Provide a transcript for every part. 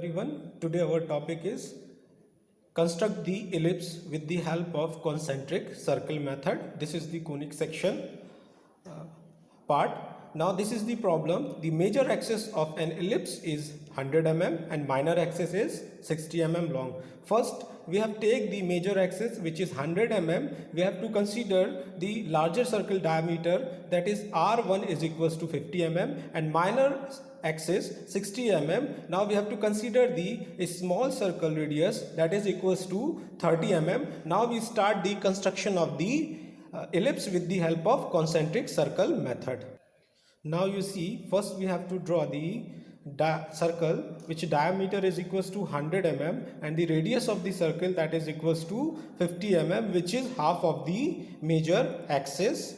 everyone. Today our topic is construct the ellipse with the help of concentric circle method. This is the conic section part. Now this is the problem. The major axis of an ellipse is 100 mm and minor axis is 60 mm long. First we have take the major axis, which is 100 mm. We have to consider the larger circle diameter, that is R1 is equals to 50 mm, and minor axis 60 mm. Now we have to consider the small circle radius, that is equals to 30 mm. Now we start the construction of the ellipse with the help of concentric circle method. Now you see, first we have to draw the circle which diameter is equals to 100 mm and the radius of the circle, that is equals to 50 mm, which is half of the major axis.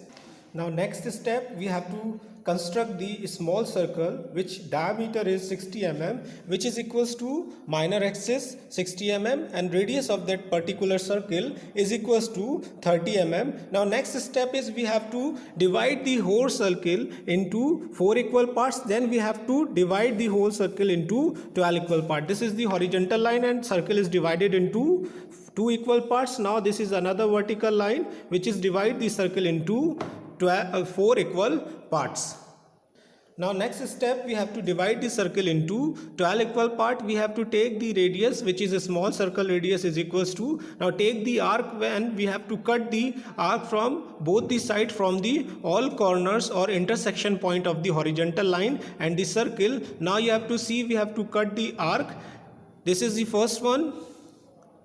Now next step, we have to construct the small circle which diameter is 60 mm, which is equals to minor axis 60 mm and radius of that particular circle is equals to 30 mm. Now next step is we have to divide the whole circle into 4 equal parts. Then we have to divide the whole circle into 12 equal parts. This is the horizontal line and circle is divided into 2 equal parts. Now this is another vertical line which is divide the circle into 4 equal parts. Now next step, we have to divide the circle into 12 equal parts. We have to take the radius, which is a small circle radius is equals to, now take the arc and we have to cut the arc from both the sides from the all corners or intersection point of the horizontal line and the circle. Now you have to see, we have to cut the arc. This is the first one.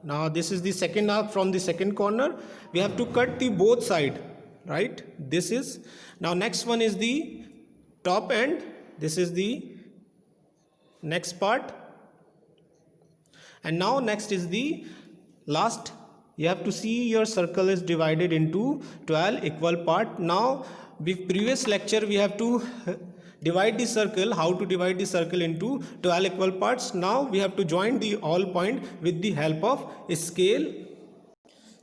Now this is the second arc from the second corner. We have to cut the both side, right? This is, now next one is the top end. This is the next part, and now next is the last. You have to see your circle is divided into 12 equal part. Now with previous lecture we have to divide the circle, how to divide the circle into 12 equal parts. Now we have to join the all point with the help of scale.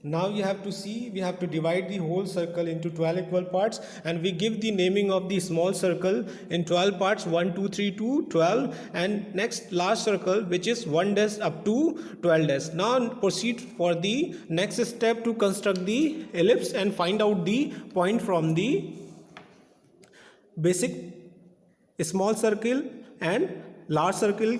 Now you have to see, we have to divide the whole circle into 12 equal parts and we give the naming of the small circle in 12 parts, 1 2 3 to 12, and next last circle which is 1 dash up to 12 dash. Now proceed for the next step to construct the ellipse and find out the point from the basic small circle and large circle.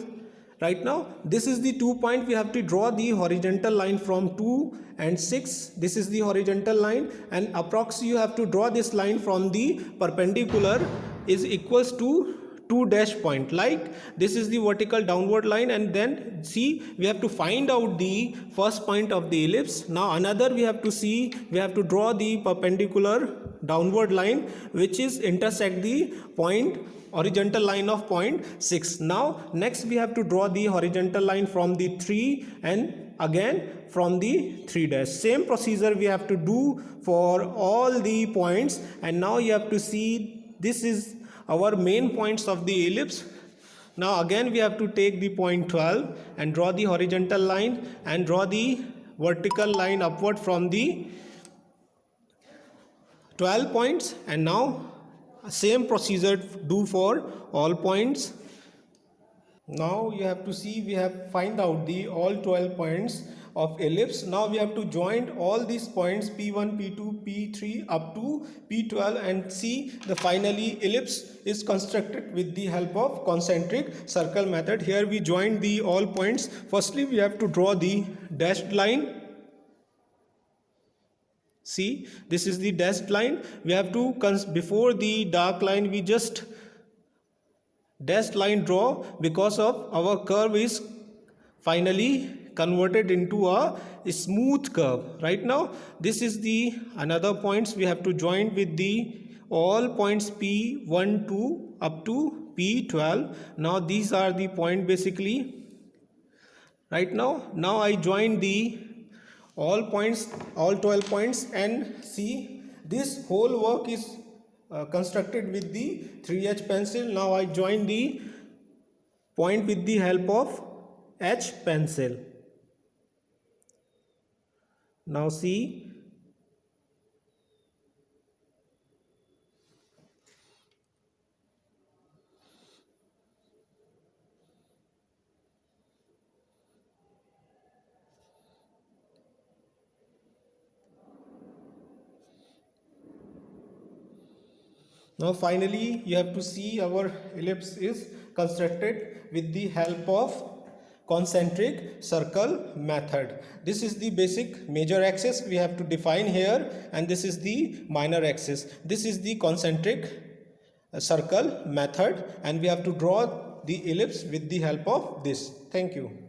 Right now this is the 2 point. We have to draw the horizontal line from 2 and 6. This is the horizontal line, and approx you have to draw this line from the perpendicular is equals to 2 dash point, like this is the vertical downward line, and then see we have to find out the first point of the ellipse. Now another we have to see, we have to draw the perpendicular downward line which is intersect the point horizontal line of point 6. Now next we have to draw the horizontal line from the 3 and again from the 3 dash. Same procedure we have to do for all the points, and now you have to see this is our main points of the ellipse. Now again we have to take the point 12 and draw the horizontal line and draw the vertical line upward from the 12 points, and now same procedure do for all points. Now you have to see, we have find out the all 12 points of ellipse. Now we have to join all these points P1, P2, P3 up to P12 and see the finally ellipse is constructed with the help of concentric circle method. Here we join the all points. Firstly we have to draw the dashed line. See, this is the dashed line. We have to, before the dark line we just dashed line draw, because of our curve is finally converted into a smooth curve. Right now this is the another points we have to join with the all points P1 2 up to P12. Now these are the point basically. Right now I join the all points, all 12 points, and see this whole work is constructed with the 3H pencil. Now I join the point with the help of H pencil. Now see, Now finally you have to see our ellipse is constructed with the help of concentric circle method. This is the basic major axis we have to define here, and this is the minor axis. This is the concentric circle method, and we have to draw the ellipse with the help of this. Thank you.